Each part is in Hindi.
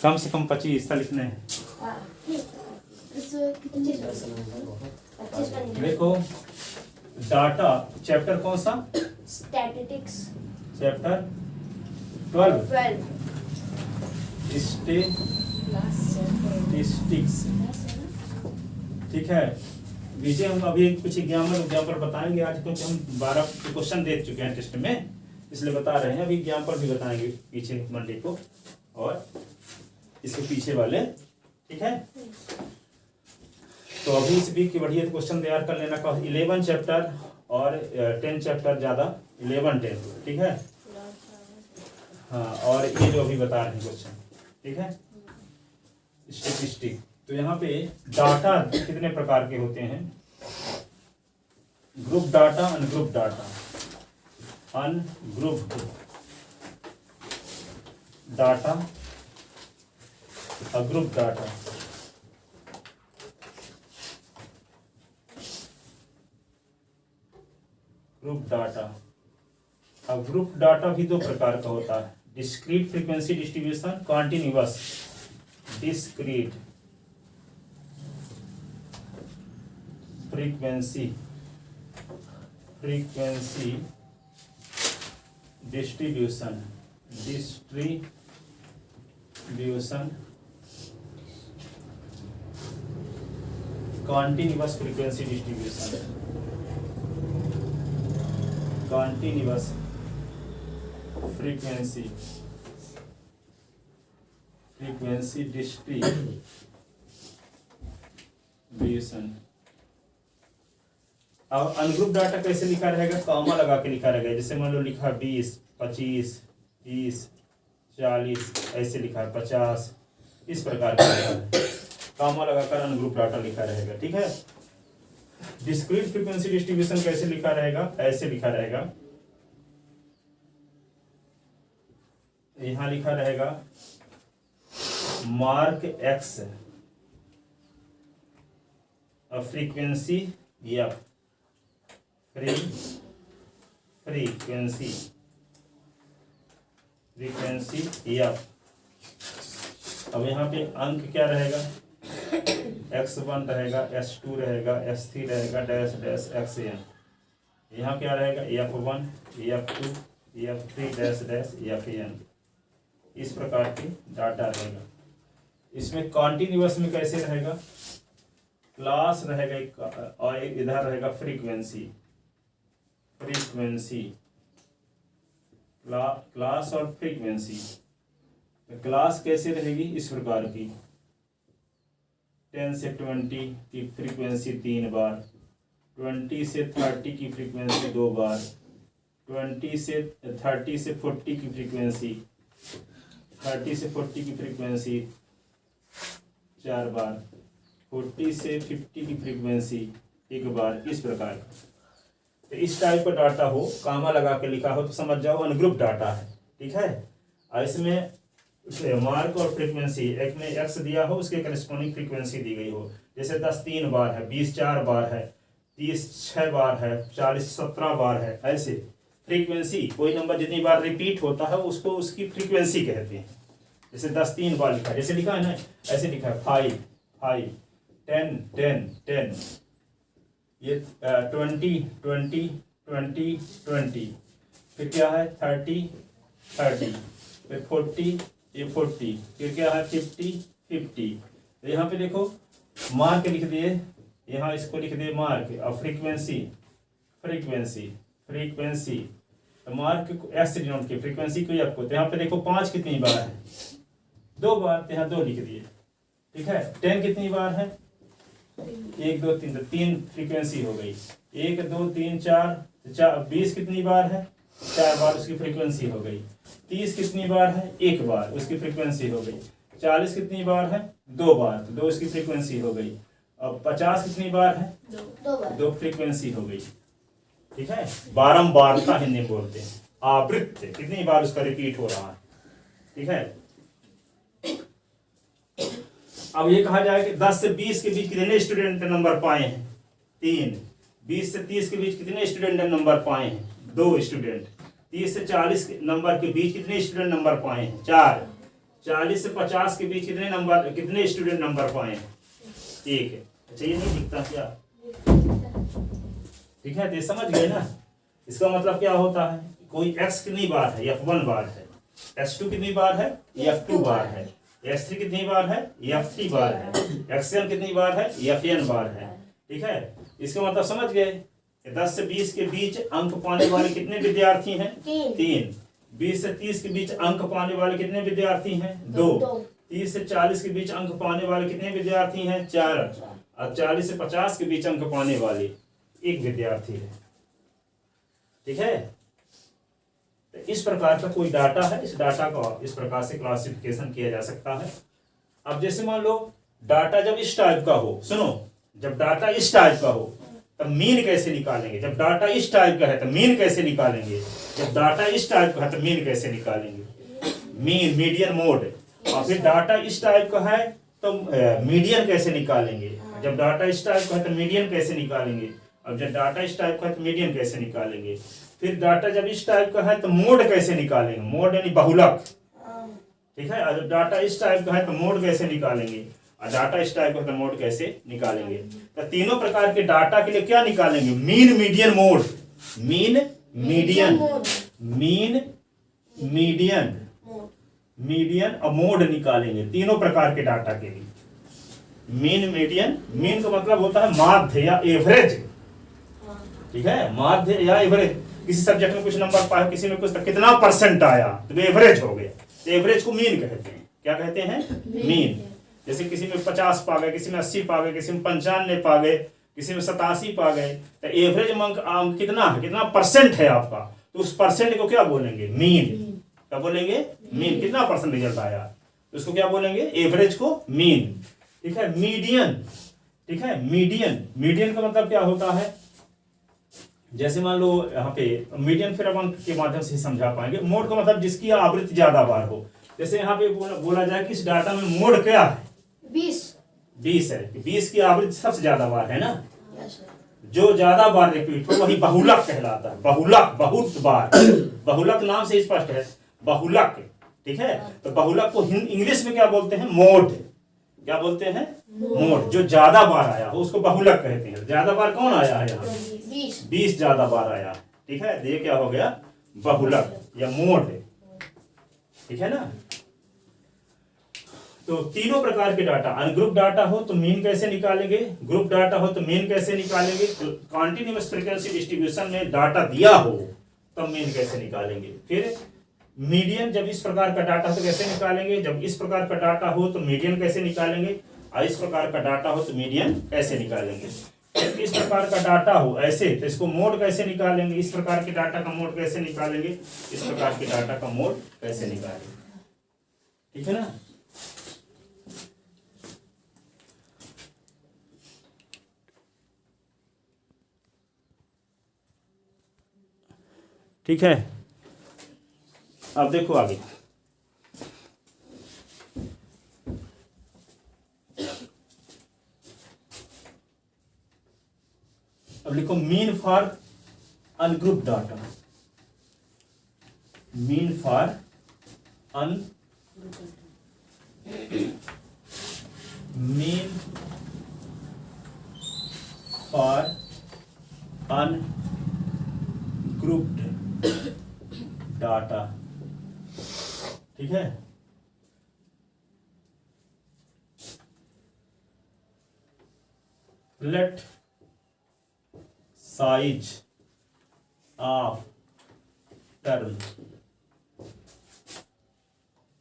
कम से कम 25 लिखने हैं। देखो डाटा चैप्टर कौन सा? Statistics chapter 12 statistics. ठीक है, विजय हम अभी कुछ एग्जाम्पल बताएंगे आज, क्योंकि हम 12 क्वेश्चन देख चुके हैं टेस्ट में, इसलिए बता रहे हैं। अभी एग्जाम्पल भी बताएंगे पीछे मंडे को और इसके पीछे वाले। ठीक है, तो अभी इस वीक की बढ़िया क्वेश्चन तैयार कर लेना। 11 चैप्टर और 10 चैप्टर ज़्यादा, 11 10। ठीक है, हाँ, और ये जो अभी बता रहे हैं क्वेश्चन। ठीक है, स्टैटिस्टिक। तो यहाँ पे डाटा कितने प्रकार के होते हैं? Group data, ungroup data, ungrouped data, अग्रुप डाटा। Group data. अब ग्रुप डाटा भी दो प्रकार का होता है, discrete frequency distribution, continuous. Discrete frequency distribution, continuous frequency distribution, continuous frequency distribution. अब अनग्रुप डाटा कैसे लिखा रहेगा? कॉमा लगा के लिखा रहेगा। जैसे मान लो लिखा 20, 25, 30, 40, ऐसे लिखा 50, इस प्रकार का कॉमा लगाकर अनग्रुप डाटा लिखा रहेगा। ठीक है, डिस्क्रीट फ्रीक्वेंसी डिस्ट्रीब्यूशन कैसे लिखा रहेगा? ऐसे लिखा रहेगा, यहां लिखा रहेगा mark x frequency F, frequency F. अब यहाँ पे अंक क्या रहेगा? x1 रहेगा, s2 रहेगा, s3 रहेगा, डैश डैश xn। यहाँ क्या रहेगा? f1, f2, f3 dash dash fn। इस प्रकार की डाटा रहेगा। इसमें कॉन्टिन्यूअस में कैसे रहेगा? क्लास रहेगा एक, और एक इधर रहेगा फ्रीक्वेंसी। क्लास और फ्रीक्वेंसी। क्लास कैसे रहेगी? इस प्रकार की 10 से 20 की फ्रीक्वेंसी 3 बार, 20 से 30 की फ्रीक्वेंसी 2 बार, 30 से 40 की फ्रीक्वेंसी, 30 से 40 की फ्रीक्वेंसी 4 बार, 40 से 50 की फ्रीक्वेंसी 1 बार। इस प्रकार का, तो इस टाइप का डाटा हो, कामा लगा के लिखा हो, तो समझ जाओ अनग्रुप डाटा है। ठीक है, और इसमें मार्क और फ्रीक्वेंसी, एक में एक्स दिया हो, उसके करस्पॉन्डिंग फ्रीक्वेंसी दी गई हो। जैसे 10 3 बार है, 20 4 बार है, 30 6 बार है, 40 17 बार है। ऐसे फ्रीक्वेंसी, कोई नंबर जितनी बार रिपीट होता है उसको उसकी फ्रीक्वेंसी कहते हैं। जैसे 10 3 बार लिखा है, जैसे लिखा है ना, ऐसे लिखा है 5 5, 10 10 10, ये 20 20 20 20, फिर क्या है 30 30, फिर 40, ये 40, फिर क्या है 50 50। यहाँ पे देखो मार्क लिख दिए, यहाँ इसको लिख दिए मार्क, और फ्रीक्वेंसी तो मार्क को एस डिनोट की, फ्रीक्वेंसी को एफ को। तो यहाँ पे देखो 5 कितनी बार है? 2 बार, तो यहाँ 2 लिख दिए। ठीक है, 10 कितनी बार है? 1 2 3, तो 3 फ्रीक्वेंसी हो गई। 1 2 3 4, 20 कितनी बार है? 4 बार, उसकी फ्रीक्वेंसी हो गई। 30 कितनी बार है? 1 बार, उसकी फ्रीक्वेंसी हो गई। 40 कितनी बार है? 2 बार, तो 2 इसकी फ्रीक्वेंसी हो गई। अब 50 कितनी बार है? 2 फ्रीक्वेंसी हो गई। ठीक है, बारंबारता हिंदी में बोलते हैं। आवृत्ति, कितनी बार उसका रिपीट हो रहा है। ठीक है, अब ये कहा जाए कि 10 से 20 के बीच कितने स्टूडेंट ने नंबर पाए हैं? 3। 20 से 30 के बीच कितने स्टूडेंट ने नंबर पाए हैं? 2 स्टूडेंट। 30 से 40 नंबर के बीच कितने स्टूडेंट नंबर पाए हैं? 4। 40 से 50 के बीच कितने नंबर, कितने स्टूडेंट नंबर पाए? एक है। अच्छा ये नहीं दिखता क्या? ठीक है, तो ये समझ गए ना। इसका मतलब क्या होता है, कोई x कितनी बार है, f1 बार है, x2 कितनी बार है, f2 बार है, x3 कितनी बार है, f3 बार है, xn कितनी बार है, fn बार है। ठीक है, इसका मतलब समझ गए। 10 से 20 के बीच अंक पाने वाले कितने विद्यार्थी हैं? 3। 20 से 30 के बीच अंक पाने वाले कितने विद्यार्थी हैं? 2। 30 से 40 के बीच अंक पाने वाले कितने विद्यार्थी हैं? 4। और 40 से 50 के बीच अंक पाने वाले एक विद्यार्थी है। ठीक है, तो इस प्रकार का कोई डाटा है, इस डाटा का इस प्रकार से क्लासिफिकेशन किया जा सकता है। अब जैसे मान लो डाटा जब इस टाइप का हो, सुनो, जब डाटा इस टाइप का हो तब मीन कैसे निकालेंगे? जब डाटा इस टाइप का है तो मीन कैसे निकालेंगे? जब डाटा इस टाइप का है तो मीन कैसे निकालेंगे? Mean, median, mode. और फिर डाटा इस टाइप का है तो मीडियन कैसे निकालेंगे? जब डाटा इस टाइप का है तो मीडियन कैसे निकालेंगे? अब जब डाटा इस टाइप का है तो मीडियन कैसे निकालेंगे? फिर डाटा जब इस टाइप का है तो मोड कैसे निकालेंगे? मोड यानी बहुलक। ठीक है, और जब डाटा इस टाइप का है तो मोड कैसे निकालेंगे? और डाटा इस टाइप का है तो मोड कैसे निकालेंगे? तो तीनों प्रकार के डाटा के लिए क्या निकालेंगे? Mean, median, mode. Mean, median, mean, median, median और मोड निकालेंगे तीनों प्रकार के डाटा के लिए। मीन, मीडियन, मीन का मतलब होता है माध्य या एवरेज। ठीक है, माध्य या एवरेज। किसी सब्जेक्ट में कुछ नंबर पाए, किसी में कुछ, कितना परसेंट आया तो एवरेज हो गया, तो एवरेज को मीन कहते हैं। क्या कहते हैं? मीन। जैसे किसी में 50 पा गए, किसी में 80 पा गए, किसी में 95 पा गए, किसी में 87 पा गए, तो एवरेज अंक कितना है, कितना परसेंट है आपका, तो उस परसेंट को क्या बोलेंगे? मीन। क्या बोलेंगे? मीन। कितना परसेंट रिजल्ट आया तो उसको क्या बोलेंगे? एवरेज को मीन। ठीक है, मीडियन। ठीक है, मीडियन, मीडियन का मतलब क्या होता है? जैसे मान लो यहाँ पे मीडियन फिर अंक के माध्यम से समझा पाएंगे। मोड का मतलब जिसकी आवृत्ति ज्यादा बार हो। जैसे यहाँ पे बोला जाए कि इस डाटा में मोड क्या है? 20 है। 20 की आवृत्ति सबसे ज्यादा बार है ना। जो ज्यादा बार रिपीट हो वही बहुलक कहलाता है। बहुलक, बहुत बार। बहुलक नाम से स्पष्ट है, बहुलक। ठीक है, तो बहुलक को इंग्लिश में क्या बोलते हैं? मोड। क्या बोलते हैं? मोड। जो ज्यादा बार आया हो उसको बहुलक कहते हैं। ज्यादा बार कौन आया है यहाँ? 20 ज्यादा बार आया। ठीक है, ये क्या हो गया? बहुलक या मोड। ठीक है ना। तो तीनों प्रकार के डाटा, अनग्रुप डाटा हो तो मीन कैसे निकालेंगे, ग्रुप डाटा हो तो मीन कैसे निकालेंगे, कॉन्टिन्यूअस फ्रीक्वेंसी डिस्ट्रीब्यूशन में डाटा दिया हो तब मीन कैसे निकालेंगे। फिर मीडियन, जब इस प्रकार का डाटा हो तो कैसे निकालेंगे, जब इस प्रकार का डाटा हो तो मीडियन कैसे निकालेंगे, और इस प्रकार का डाटा हो तो मीडियन कैसे निकालेंगे। फिर इस प्रकार का डाटा हो ऐसे तो इसको मोड कैसे निकालेंगे, इस प्रकार के डाटा का मोड कैसे निकालेंगे, इस प्रकार के डाटा का मोड कैसे निकालेंगे। ठीक है ना। ठीक है, अब देखो आगे। अब लिखो mean for ungroup data. Mean for mean for ungrouped data. ठीक है, let size of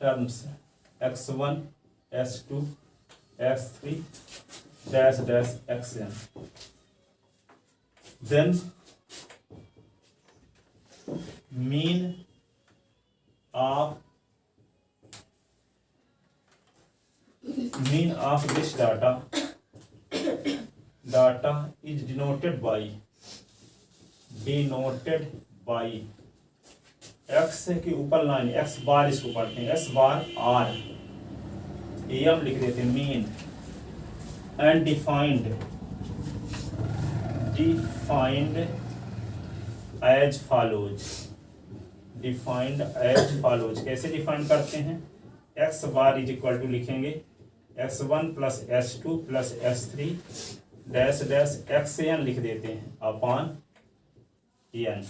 terms x1 x2 x3 dash dash xn, then mean of this data is denoted by x के ऊपर लाइन x बार, इसको पढ़ते हैं s बार r, am लिख देते हैं mean, and defined as follows. कैसे डिफाइन करते हैं? X bar is equal to लिखेंगे x1 plus s2 plus s3 dash dash X N लिख देते हैं अपॉन एन।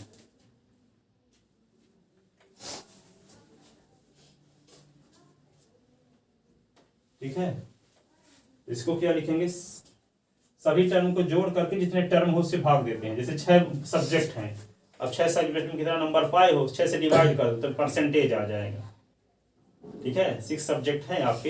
ठीक है, इसको क्या लिखेंगे, सभी टर्म को जोड़ करके जितने टर्म हो उससे भाग देते हैं। जैसे 6 सब्जेक्ट हैं, अब 6 सब्जेक्ट में कितना नंबर पाए हो 6 से डिवाइड कर दो तो परसेंटेज आ जाएगा। ठीक है, 6 सब्जेक्ट हैं आपके,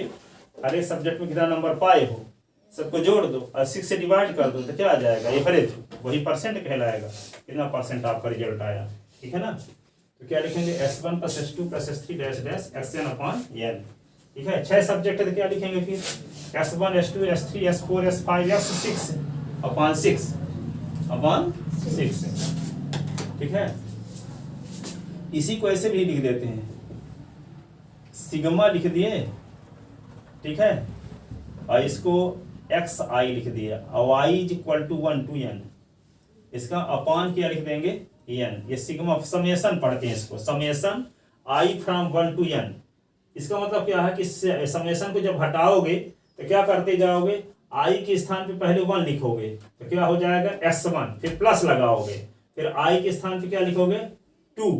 हर एक सब्जेक्ट में कितना नंबर पाए हो सबको जोड़ दो और 6 से डिवाइड कर दो तो क्या आ जाएगा, एवरेज, वही परसेंट कहलाएगा, कितना परसेंट आपका रिजल्ट आया। ठीक है ना, तो क्या लिखेंगे s1 plus s2 plus s3 dash dash xn upon n। ठीक है, 6 सब्जेक्ट है तो क्या लिखेंगे फिर s1 s2 s3 s4 s5 s6 upon 6। ठीक है, इसी को ऐसे भी लिख देते हैं, सिग्मा लिख दिए। ठीक है, और इसको एक्स आई लिख दिया और y is equal to 1 to n, इसका अपॉन क्या लिख देंगे n। ये सिग्मा समेशन पढ़ते हैं इसको, summation i from 1 to n। इसका मतलब क्या है कि समेशन को जब हटाओगे तो क्या करते जाओगे, i के स्थान पे पहले 1 लिखोगे तो क्या हो जाएगा s1, फिर प्लस लगाओगे, फिर i के स्थान पे क्या लिखोगे 2,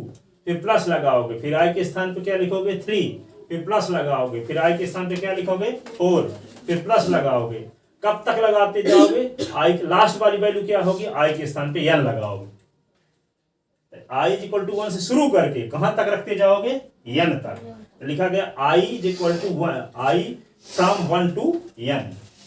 फिर प्लस लगाओगे, फिर i के स्थान पे क्या लिखोगे 3, फिर प्लस लगाओगे, फिर i के स्थान पे क्या लिखोगे 4, फिर प्लस लगाओगे। कब तक लगाते जाओगे, i लास्ट वाली वैल्यू क्या होगी, i के स्थान पे n लगाओगे। i इज इक्वल टू 1 से शुरू करके कहां तक रखते जाओगे, n तक। तो लिखा गया i is equal to 1, i from 1 to n,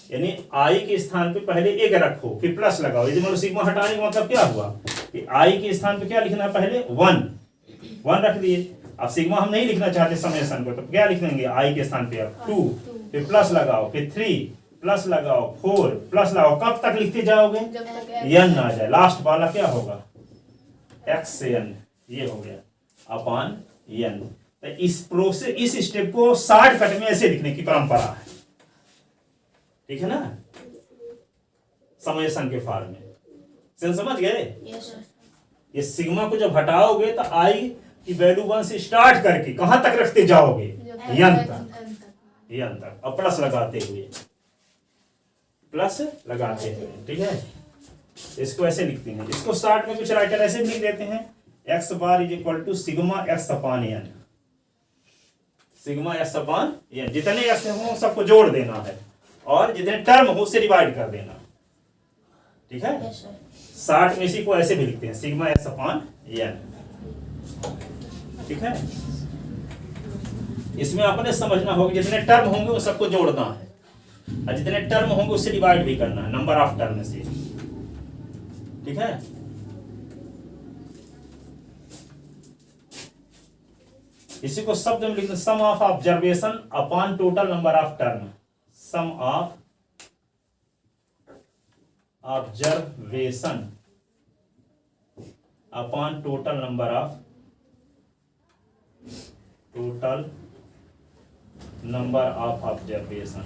यानी i के स्थान पे पहले 1 रखो फिर प्लस लगाओ। यदि मतलब सिग्मा हटाने का मतलब क्या हुआ कि i के स्थान पे क्या लिखना, पहले 1 रख दिए। अब सिग्मा हम नहीं लिखना चाहते समेशन को, तो क्या लिख देंगे i के स्थान पे अब 2, फिर प्लस लगाओ, फिर 3 प्लस लगाओ, 4 प्लस लगाओ। कब तक लिखते जाओगे, n आ जाए, लास्ट वाला क्या होगा xn, ये हो गया अपॉन n। तो इस प्रोसेस, इस स्टेप को शॉर्टकट में ऐसे लिखने की परंपरा है। ठीक है ना, समेशन के फॉर्म में, समझ गए। ये सिग्मा को जब हटाओगे तो i की वैल्यू 1 से स्टार्ट करके कहां तक रखते जाओगे, n तक, और प्लस लगाते हुए, ठीक है। इसको ऐसे लिखते हैं, इसको शॉर्ट में कुछ राइटर ऐसे भी लिख देते हैं, x bar is equal to sigma x upon n, sigma x upon n। जितने x हो सबको जोड़ देना है और जितने टर्म हो उससे डिवाइड कर देना। ठीक है, शॉर्ट में इसी को ऐसे भी लिखते हैं, सिग्मा x अपॉन n। ठीक है, इसमें आपने समझना होगा जितने टर्म होंगे वो सबको जोड़ना है और जितने टर्म होंगे उससे डिवाइड भी करना है, नंबर ऑफ टर्म से। ठीक है, इसी को शब्द में लिखते, sum of observation upon total number of term, sum of observation upon total number of observation.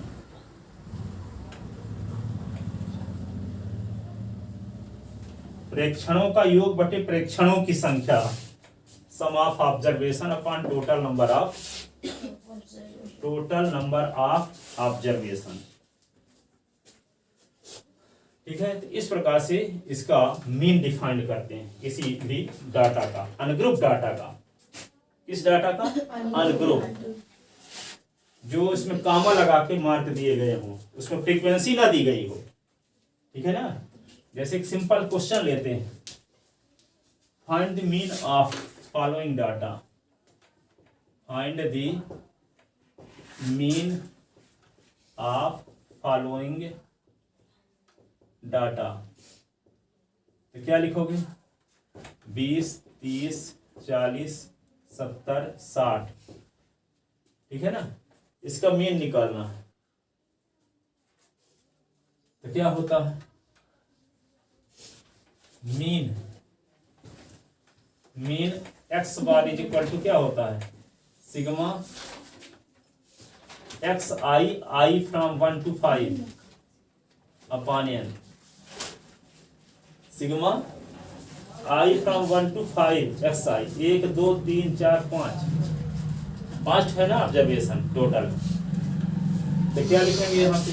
प्रेक्षणों का योग बटे प्रेक्षणों की संख्या, sum of observation upon total number of observation. ठीक है, तो इस प्रकार से इसका मीन डिफाइंड करते हैं किसी भी डाटा का, अनग्रुप डाटा का। किस डाटा का, अनग्रुप, जो इसमें कामा लगा के मार्क दिए गए हो, उसमें फ्रीक्वेंसी ना दी गई हो। ठीक है ना, जैसे एक सिंपल क्वेश्चन लेते हैं, find the mean of following data, find the mean of following data. तो क्या लिखोगे, 20, 30, 40, 70, 60। ठीक है ना, इसका मीन निकालना है। तो क्या होता है, mean x bar is equal to क्या होता है, sigma x i from 1 to 5 upon n, sigma i from 1 to 5 xi, 1 2 3 4 5 5 है ना ऑब्जर्वेशन टोटल। तो क्या लिखेंगे यहाँ पे,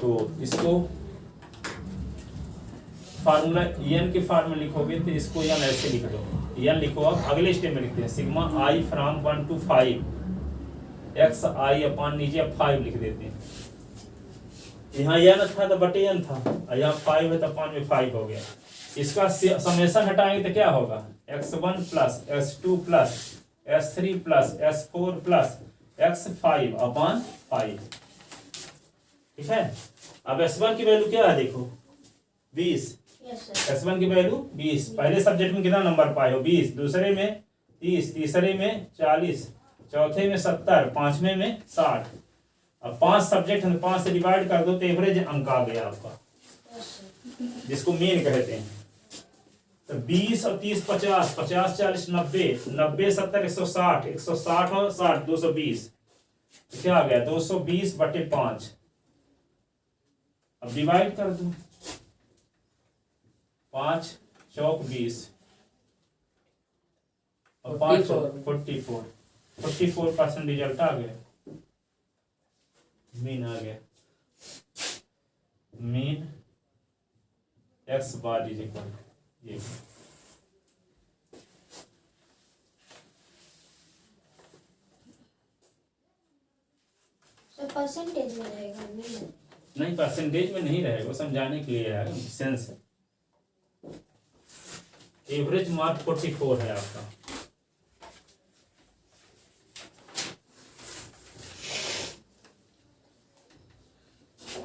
तो इसको फार्मूला एन के फॉर्म में लिखोगे तो इसको एन ऐसे लिख दो, एन लिखो। अब अगले स्टेप में लिखते हैं sigma I from 1 to 5 x I upon नीचे 5 लिख देते हैं। यहाँ एन था तो बटे एन था, यहाँ 5 है तो अपॉन में 5 हो गया। इसका समेशन हटाएंगे तो क्या होगा, x1 plus x2 plus x3 plus x4 plus x5 upon 5। ठीक है। अब s1 की वैल्यू क्या है देखो 20, s1 की वैल्यू 20। पहले सब्जेक्ट में कितना नंबर पाए हो 20, दूसरे में 30, तीसरे में 40, चौथे में 70, पांचवें में 60। अब 5 सब्जेक्ट है 5 से डिवाइड कर दो तो एवरेज अंक आ गया आपका, जिसको मीन कहते हैं। तो 20 और 30 50, 50 40 90, 90 70 160, 160 और 60 220। तो क्या आ गया 220 बटे 5। अब डिवाइड कर दो, 5 चौक 20 और 5 44% रिजल्ट आ गया, मीन आ गया। Mean x bar is equal ये। तो परसेंटेज में रहेगा मीन? नहीं परसेंटेज में नहीं रहेगा, वो समझाने के लिए है, सेंस है। एवरेज मार्क 44 है आपका।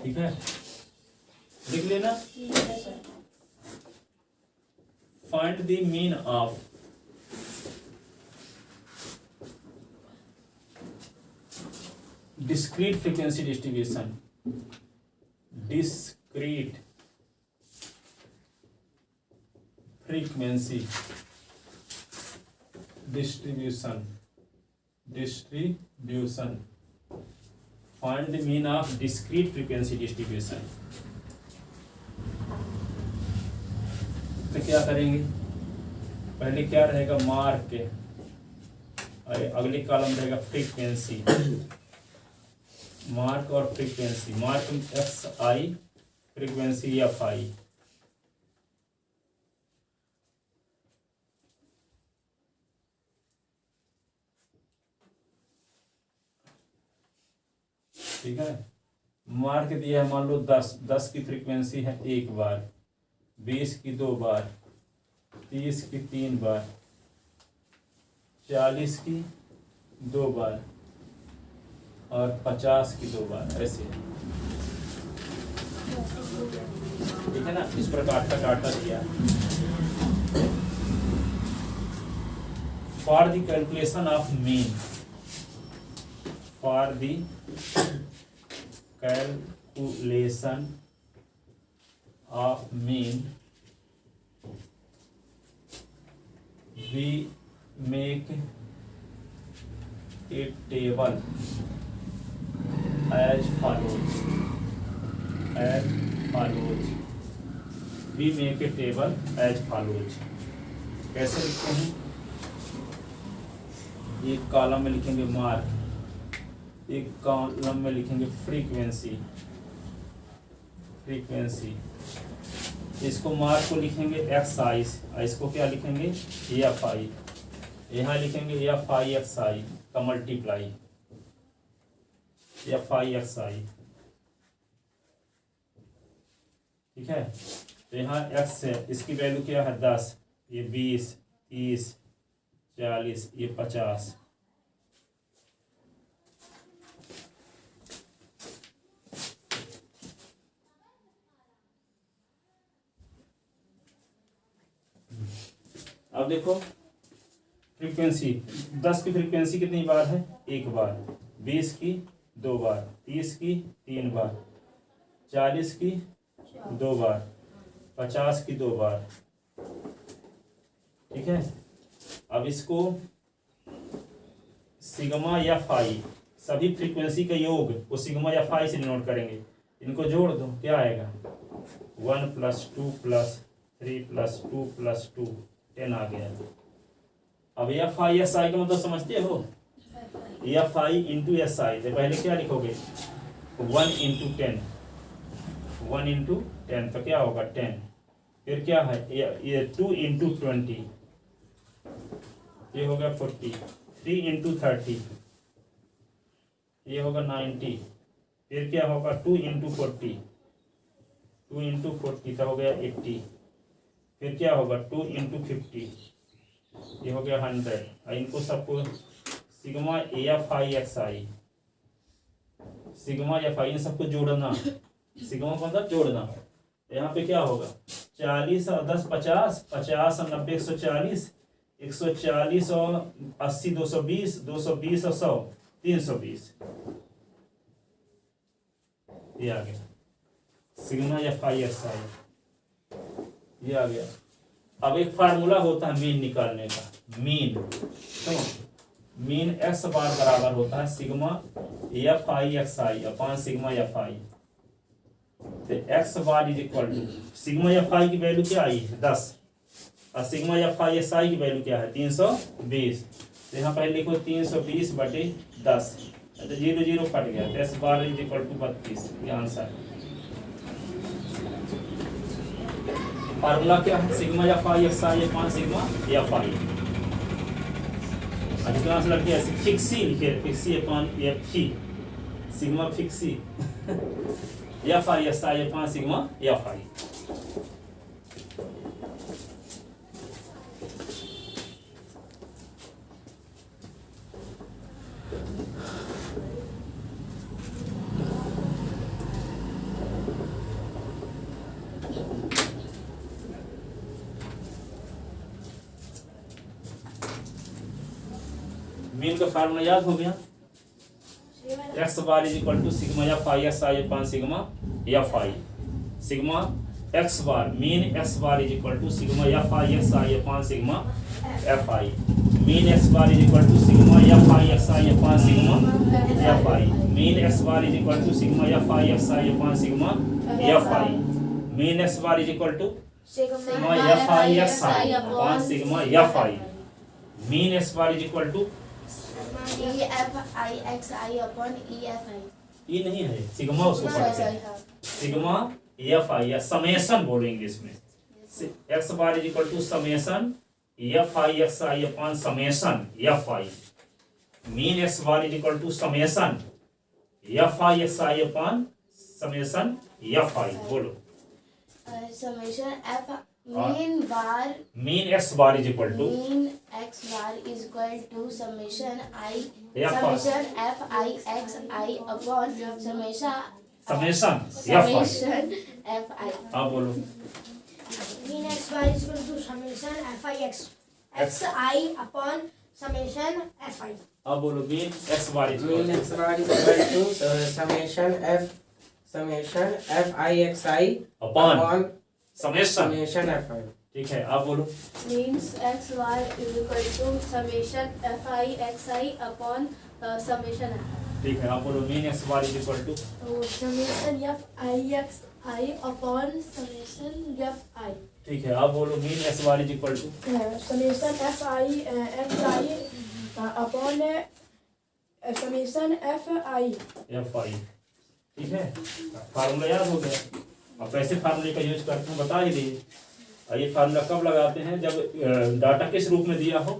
ठीक है, लिख लेना। Find the mean of discrete frequency distribution, discrete frequency distribution find the mean of discrete frequency distribution. तो क्या करेंगे, पहले क्या रहेगा मार्क के, अगले कॉलम रहेगा फ्रीक्वेंसी, मार्क और frequency. Mark x I, frequency F I. ठीक है, मार्क दिया है मान लो 10, 10 की फ्रीक्वेंसी है 1 बार, 20 की 2 बार, 30 की 3 बार, 40 की 2 बार और 50 की 2 बार, ऐसे। ठीक है ना, इस प्रकार का डाटा दिया। For the calculation of mean, for the calculation of mean we make a table as follows, we make a table as follows। कैसे लिखते हैं, एक कॉलम में लिखेंगे मार्क, एक कॉलम में लिखेंगे फ्रीक्वेंसी, इसको मार्क को लिखेंगे एक्स आई, इसको क्या लिखेंगे एफ आई, यहाँ लिखेंगे एफ आई एक्स आई का मल्टीप्लाई, एफ आई एक्स आई। ठीक है, तो यहाँ एक्स है, इसकी वैल्यू क्या है 10, ये 20, 30, 40, ये 50। अब देखो फ्रीक्वेंसी, 10 की फ्रीक्वेंसी कितनी बार है 1 बार, 20 की 2 बार, 30 की 3 बार, 40 की 2 बार, 50 की 2 बार। ठीक है, अब इसको सिग्मा या फाई, सभी फ्रीक्वेंसी का योग वो सिग्मा या फाई से डिनोट करेंगे। इनको जोड़ दो, क्या आएगा 1 + 2 + 3 + 2 + 2 10 आ गया। अब एफ आई एस आई का मतलब समझते हो, F I into S I, तो पहले क्या लिखोगे 1 इंटू 10, 1 इंटू 10 तो क्या होगा 10, फिर क्या है ये 2 इंटू 20, ये हो गया 40, 3 इंटू 30 ये होगा 90, फिर क्या होगा 2 इंटू 40, 2 इंटू 40 तो हो गया 80, फिर क्या होगा 2 इंटू 50 ये हो गया 100। इनको सबको sigma F I X I, sigma F I इन सबको जोड़ना, सिग्मा का मतलब जोड़ना। यहाँ पे क्या होगा 40 और 10 50, 50 और 90 140, 140 और 80 220, 220 और 100 320, ये आ गया सिग्मा एफ आई एक्स आई, ये आ गया। अब एक फार्मूला होता है मीन निकालने का, मीन तो मीन एक्स बार बराबर होता है sigma F I X I upon sigma F I. तो X bar is equal to sigma F I की वैल्यू क्या आई है 10 और sigma F I S I की वैल्यू क्या है 320। तो यहाँ पहले लिखो 320 बटे 10, तो 0 0 कट गया, तो X bar is equal to 32, ये आंसर है। फार्मूला क्या है sigma F I X I upon sigma F I. अधिकांश लड़के ऐसे फिक्सी लिखे, फिक्सी अपॉन एफ ई, सिग्मा फिक्सी F I S I upon sigma F I. Mean का फार्मूला याद हो गया, X bar is equal to sigma F I S I upon sigma F I. Sigma X bar mean x bar is equal to sigma F I S I upon sigma F I. Mean x bar is equal to sigma F I S I upon sigma F I. Mean x bar is equal to sigma F I S I upon sigma F I. Mean x bar is equal to sigma F I S I upon sigma F I. Mean x bar is equal to EFIXI upon EFI। ये नहीं है सिग्मा, उसको पढ़ते हैं सिग्मा एफ आई या समेशन बोलो इंग्लिश में। X bar is equal to summation F I X I upon summation F I. Mean x bar is equal to summation F I X I upon summation F I. बोलो summation F mean bar mean x bar is equal to mean x bar is equal to summation F I X I upon summation F I. हाँ बोलो mean x bar is equal to summation F I X I upon summation F आई। अब बोलो mean x bar is mean x bar is equal to summation F I X I upon summation F I. ठीक है, आप बोलो means x y is equal to summation f I x I upon summation f I। ठीक है, आप बोलो mean x bar is equal to तो summation f I x I upon summation f I। ठीक है, आप बोलो mean x bar is equal to summation F I X I upon summation F I. F I. ठीक है, फार्मूला याद हो गया। अब कैसे फार्मूले का यूज करते हैं बता ही दिए। और ये फार्मूला कब लगाते हैं जब डाटा किस रूप में दिया हो,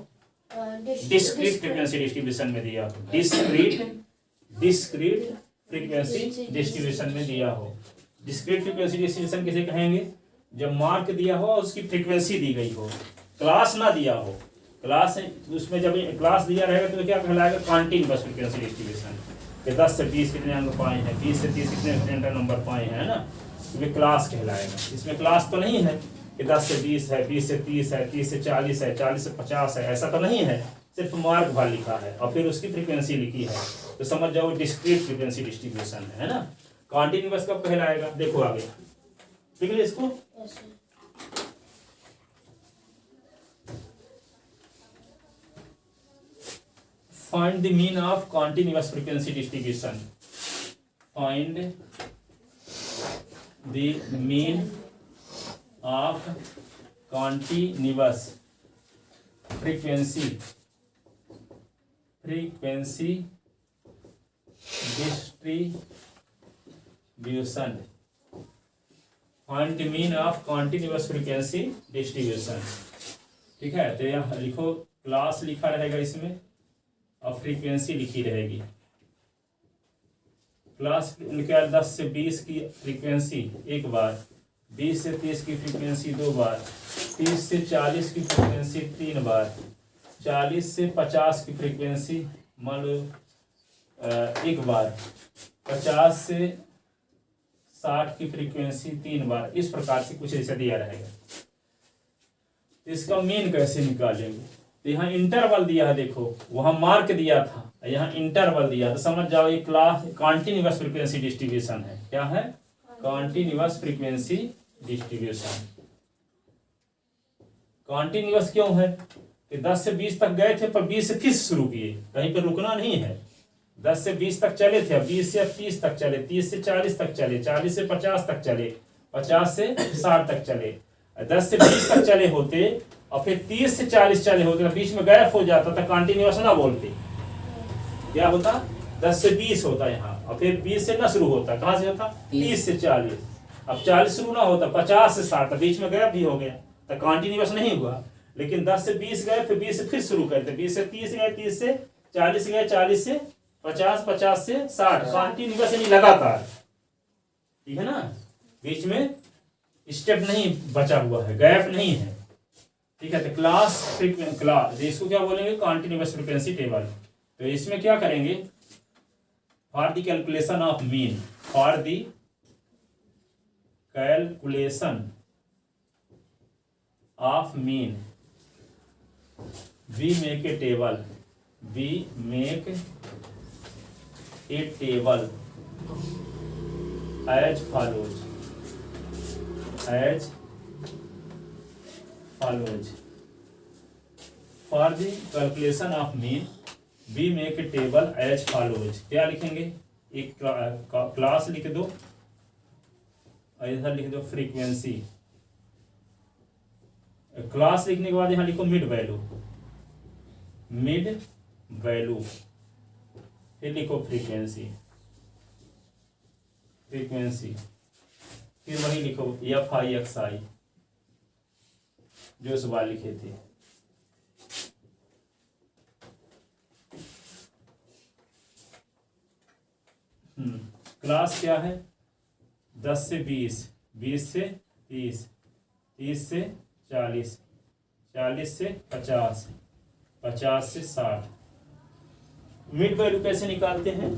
डिस्क्रीट फ्रीक्वेंसी डिस्ट्रीब्यूशन में दिया हो, डिस्क्रीट फ्रीक्वेंसी डिस्ट्रीब्यूशन में दिया हो। डिस्क्रीट फ्रीक्वेंसी डिस्ट्रीब्यूशन किसे कहेंगे, जब मार्क दिया हो और उसकी फ्रीक्वेंसी दी गई हो, क्लास ना दिया हो। क्लास उसमें जब क्लास दिया रहेगा तो क्या कहलाएगा, कॉन्टिन्यूअस फ्रीक्वेंसी डिस्ट्रीब्यूशन। 10 से 20 कितने अंक पाए हैं, 20 से 30 कितने नंबर पाए हैं, है ना, तो ये क्लास कहलाएगा। इसमें क्लास तो नहीं है कि 10 से 20 है, 20 से 30 है, 30 से 40 है, 40 से 50 है, ऐसा तो नहीं है। सिर्फ मार्क भर लिखा है और फिर उसकी फ्रीक्वेंसी लिखी है, तो समझ जाओ डिस्क्रीट फ्रीक्वेंसी डिस्ट्रीब्यूशन है ना। कॉन्टिन्यूअस कब कहलाएगा, देखो आगे ठीक है इसको। Find the mean of continuous frequency distribution. Find the mean of continuous frequency distribution, find the mean of continuous frequency distribution. ठीक है, तो यहाँ लिखो, क्लास लिखा रहेगा इसमें और फ्रीक्वेंसी लिखी रहेगी। क्लास क्या, 10 से 20 की फ्रीक्वेंसी एक बार, 20 से 30 की फ्रीक्वेंसी 2 बार, 30 से 40 की फ्रीक्वेंसी 3 बार, 40 से 50 की फ्रीक्वेंसी मान लो 1 बार, 50 से 60 की फ्रीक्वेंसी 3 बार। इस प्रकार से कुछ ऐसा दिया रहेगा। इसका मीन कैसे निकालेंगे? तो यहाँ इंटरवल दिया है, देखो वहां मार्क दिया था, यहाँ इंटरवल दिया, तो समझ जाओ ये क्लास कॉन्टिन्यूअस फ्रीक्वेंसी डिस्ट्रीब्यूशन है। क्या है? Continuous frequency distribution. कॉन्टिन्यूअस क्यों है कि 10 से 20 तक गए थे, पर 20 से 30 शुरू किए, कहीं पर रुकना नहीं है। 10 से 20 तक चले थे, 20 से 30 तक चले, 30 से 40 तक चले, 40 से 50 तक चले, 50 से 60 तक चले, 10 से 20 तक चले होते और फिर 30 से 40 चले होते, तो बीच में गैप हो जाता था, कंटिन्यूअस ना बोलते। क्या होता? 10 से 20 होता यहाँ, और फिर 20 से ना शुरू होता, कहाँ से होता? 30 से 40। अब 40 शुरू ना होता, 50 से 60, बीच में गैप भी हो गया, तो कंटिन्यूअस नहीं हुआ। लेकिन 10 से 20 गए, फिर 20 से फिर शुरू करते, 20 से 30 गए, 30 से 40 गए, 40 से 50, 50 से 60, कंटिन्यूअस नहीं, लगातार। ठीक है ना, बीच में स्टेप नहीं बचा हुआ है, गैप नहीं है। ठीक है, तो क्लास इसको क्या बोलेंगे? Continuous frequency table. तो इसमें क्या करेंगे? For the calculation of mean, for the calculation of mean we make a table as follows, for the calculation of mean we make a table as follows। क्या लिखेंगे? एक क्लास लिख दो, इधर लिख दो फ्रीक्वेंसी। क्लास लिखने के बाद यहाँ लिखो मिड वैल्यू, फिर लिखो फ्रीक्वेंसी, फिर वही लिखो FI/XI जो इस बार लिखे थे। क्लास क्या है? 10 से 20, 20 से 30, 30 से 40, 40 से 50, 50 से 60। मिड वैल्यू कैसे निकालते हैं?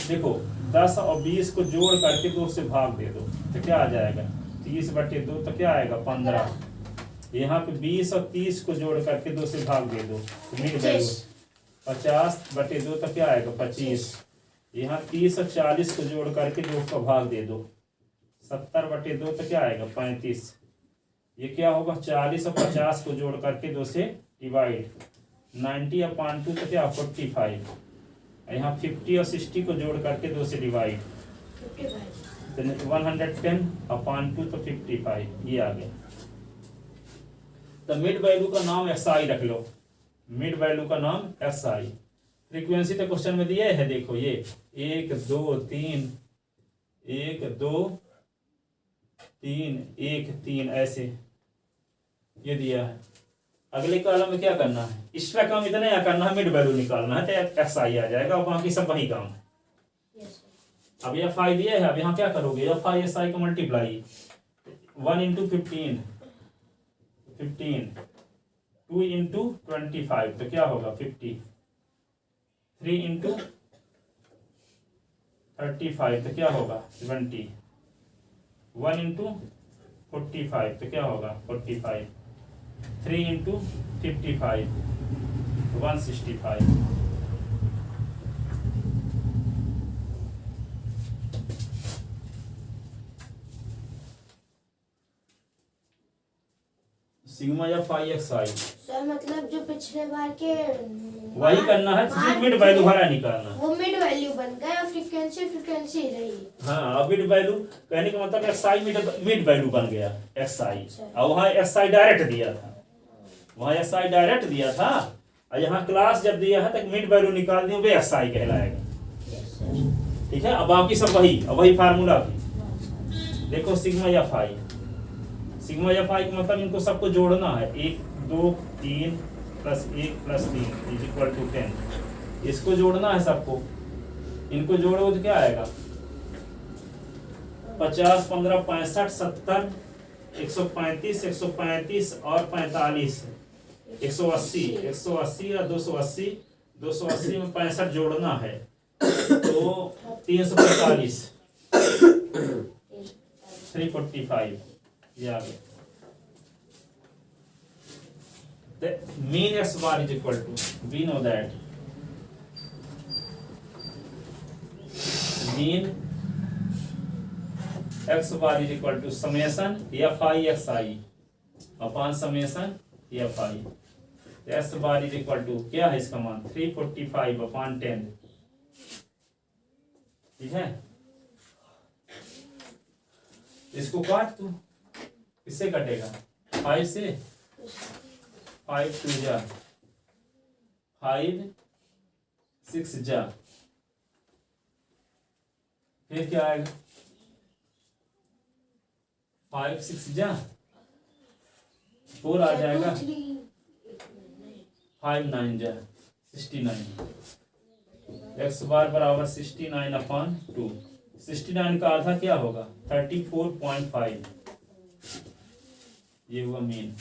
देखो 10 और 20 को जोड़ करके 2 से भाग दे दो, तो क्या आ जाएगा? 30/2, तो क्या आएगा? 15। यहाँ पे 20 और 30 को जोड़ करके 2 से भाग दे दो, तो मिड वैल्यू 50/2, तो क्या आएगा? 25। यहाँ 30 और 40 को जोड़ करके 2 का भाग दे दो, 70/2, तो क्या आएगा? 35। ये क्या होगा? 40 और 50 को जोड़ करके 2 से डिवाइड, 90/2, तो क्या? 45। यहाँ 50 और 60 को जोड़ करके 2 से डिवाइड, 110/2, तो 55। ये आ गया। तो मिड वैल्यू का नाम SI रख लो, मिड वैल्यू का नाम SI। फ्रीक्वेंसी तो क्वेश्चन में दिए है, देखो ये 1 2 3, 1 2 3, 1 3, ऐसे ये दिया है। अगले कॉलम में क्या करना है? एक्स्ट्रा काम इतना या करना है, मिड वैल्यू निकालना है, तो SI आ जाएगा, और बाकी सब वही काम है। अब ये FI दिया है, अब यहाँ क्या करोगे? FI/SI का मल्टीप्लाई, 1 × 15, 2 × 25, तो क्या होगा? 50, 3 × 35, तो क्या होगा? 70, 1 × 45, तो क्या होगा? 45, 3 × 55, 165। सिग्मा FI/XI सर मतलब जो पिछले बार के वही करना है, सिर्फ मिड वैल्यू भरा निकालना है। वो मिड वैल्यू बन गया और फ्रीक्वेंसी रही। हाँ, मिड वैल्यू कहने का मतलब XI मिड वैल्यू बन गया, XI, और वहाँ SI डायरेक्ट दिया था। वहाँ एस आई डायरेक्ट दिया था और यहाँ क्लास जब दिया है तक मिड वैल्यू निकाल दिए, वे एस आई कहलाएगा। ठीक है, अब बाकी सब वही फार्मूला भी देखो, sigma F I, sigma F i का मतलब इनको सबको जोड़ना है, 1 2 3 plus 1 plus 3 is equal to 10। इसको जोड़ना है सबको, इनको जोड़ो तो क्या आएगा, 50 15 65 70 135 135 और 45 180 180 और 280 280 में 65 जोड़ना है तो 345 345 ये आ गया। The mean x bar is equal to, we know that mean x bar is equal to summation fi xi upon summation fi। s bar is equal to क्या है इसका मान 345 upon 10। ठीक है, इसको काट तू, किससे कटेगा, 5 से, 5 2 जा 5 6 जा, फिर क्या आएगा, 5 6 जा 4 आ जाएगा, 5 9 जा 69। एक्स बार बराबर 69 अपॉन 2। 69 का आधा क्या होगा 34.5। ये हुआ मीन।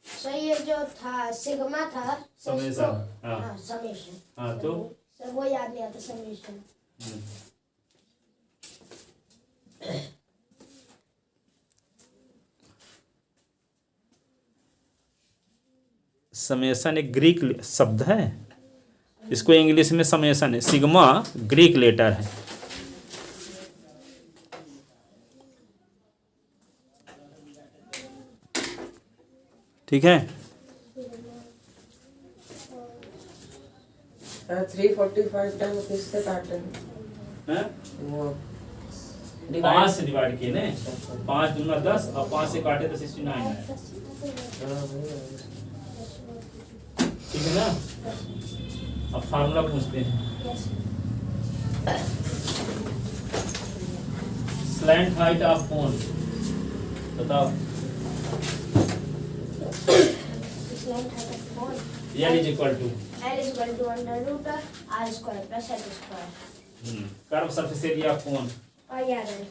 सर ये जो था सिग्मा था समेशन, हाँ समेशन, हाँ तो सर वो याद नहीं आता समेशन। समेशन एक ग्रीक शब्द है, इसको इंग्लिश में समेशन है, सिग्मा ग्रीक लेटर है। ठीक है, 345 टाइम किससे काटे वो 5 से डिवाइड किए ने, 5 दूना 10 और 5 से काटे तो 69 है। ठीक है ना, अब फार्मूला पूछते हैं। स्लैंट हाइट ऑफ कोन बताओ। L is equal to L is equal to under root r square plus h square। Curve surface area of cone, pi r l,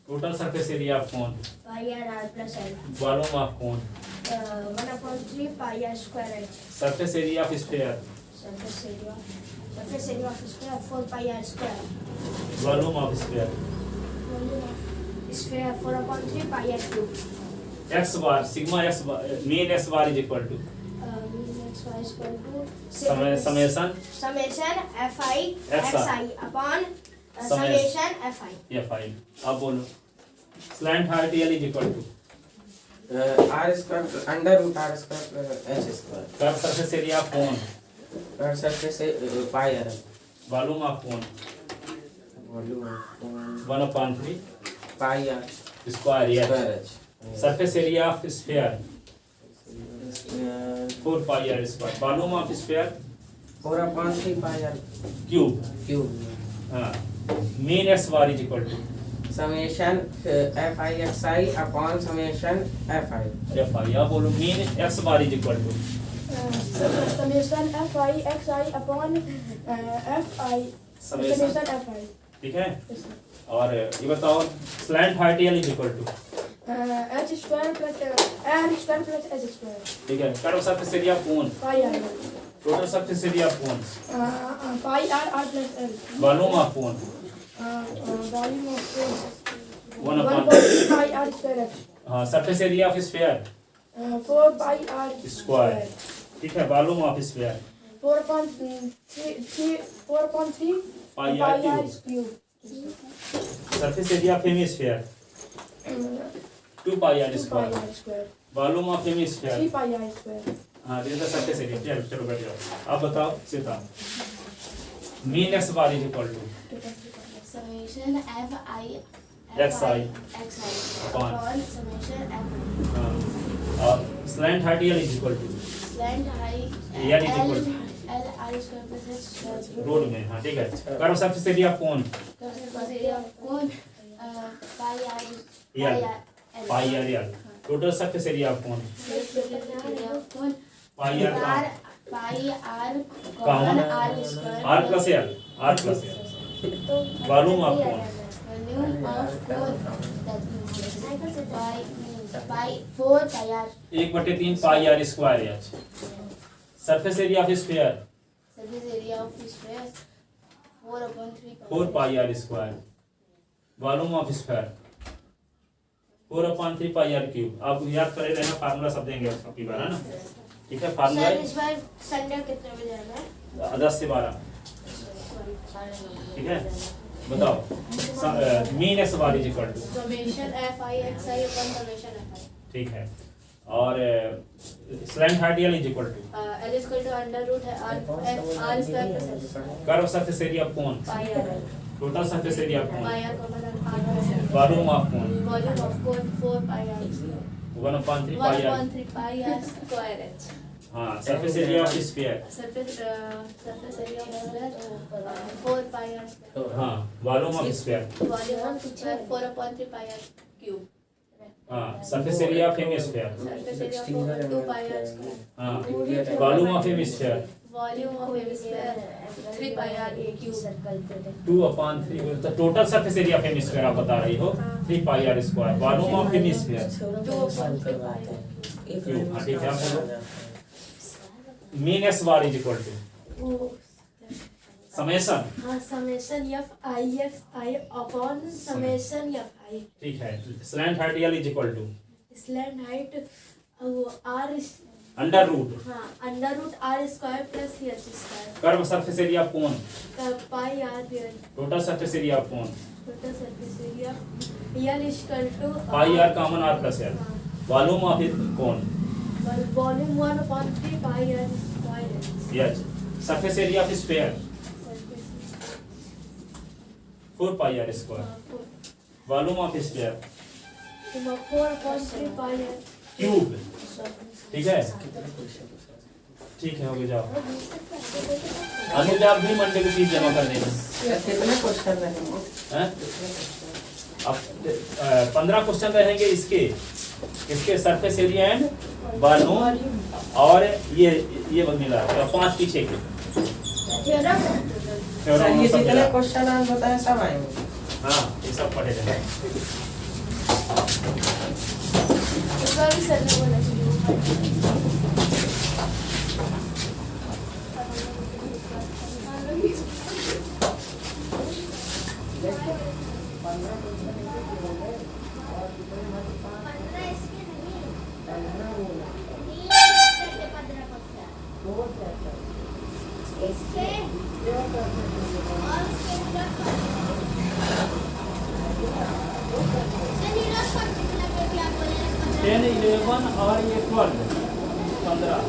total surface area of cone, pi r plus l, volume of cone, 1/3 pi r square h। Surface area of sphere, surface area of sphere 4 pi r square। Volume of sphere, volume of sphere 4/3 pi r cube। X bar sigma x mean x bar is equal to Mean x y is equal to summation summation fi Xi xi upon summation fi। या 5। अब बोलो slant height L is equal to r square under root r square plus h square. Curve surface area of cone, curve surface से pi r volume of cone, volume of 1/3 pi r square square h। h। Surface area of sphere 4 pi r square, volume of sphere 4/3 pi r cube. Cube. हाँ, mean x bar is equal to summation fi xi अपॉन समेशन fi। F I. अब बोलो mean x bar is equal to summation fi xi upon fi summation. summation fi। ठीक है, और ये बताओ slant height L is equal to h square plus r square plus h square। ठीक है, curve surface area cone, pi r total surface area cone, pi r plus l। Volume of cone, volume of 1/3 pi r square h। हाँ, surface area of sphere 4 pi r square. ठीक है, volume of sphere 4.3 pi pi r r cube. cube। Surface area of hemisphere 2 pi r 2 pi square. r square। Volume of hemisphere 3 pi r square। हाँ, ये तो सरफेस एरिया। चलो बैठ जाओ। अब बताओ सीता mean x bar is equal to Summation fi xi xi upon upon summation fi। और slant height L is equal to Slant height L is equal to L R square plus H square. Root में, हाँ ठीक है। Curve surface area of cone Surface area of cone pi r L pi R L, total surface area of cone surface area of cone pi R r pi r Common common r square R plus L, R plus L, तो volume of cone volume of cone that means pi 4 pi r 1/3 pi are square h. Surface area of sphere surface area of sphere 4/3 4 pi are square, volume of sphere 4/3 pi r cube. आप याद करे रहना, फार्मूला सब देंगे आपकी बार, है ना, ठीक है। फार्मूला सर इस बार संडे कितने बजे आना है 10 से 12, ठीक है। बताओ mean x bar is equal to, Summation fi xi upon summation fi. ठीक है। और slant height L is equal to L is equal to under root r square plus h. Curve surface area of cone, Pi r. Total surface area of Pi cone, r common r plus h. Volume of cone Volume of cone 4 pi r. 1/3 pi r, 1/3 pi r square h. हाँ। Surface area of sphere, Surface area of sphere 4 pi r square. हाँ। Volume of sphere, Volume of sphere 4/3 pi r cube. हाँ। Surface area of hemisphere, Surface area of 2 pi r square. हाँ। Volume of hemisphere Volume of hemisphere 3 pi r cube. Circle पे दे 2/3, तो total surface area of hemisphere आप बता रही हो 3 pi are square, volume of hemisphere 2/3 pi r. Cube, हाँ ठीक है। आप बोलो mean x bar is equal to summation, हाँ summation f I x I upon summation f I ठीक है। Slant height L is equal to slant height r under root हाँ under root r square plus h square curve surface area of cone, pi r real total surface area of cone, total surface area L is equal to pi r common r plus L, volume of cone volume 1/3 pi r square h. Yes. Surface area of sphere 4 pi are square, volume of sphere 4/3 pi r cube, ठीक है। ठीक है, हो गया। जाओ अनुज, आप भी मंडे को फीस जमा कर देना, कितने क्वेश्चन रहेंगे? हैं? अब 15 क्वेश्चन रहेंगे इसके सरफेस एरिया एंड वॉल्यूम, और ये मिला तो 5 पीछे के theorem सर ये सब जितने मिला। क्वेश्चन आप बताए सब आएंगे। हाँ, ये सब पढ़े थे। इस बार भी सर ने बोला टेन 11 और ये 12 15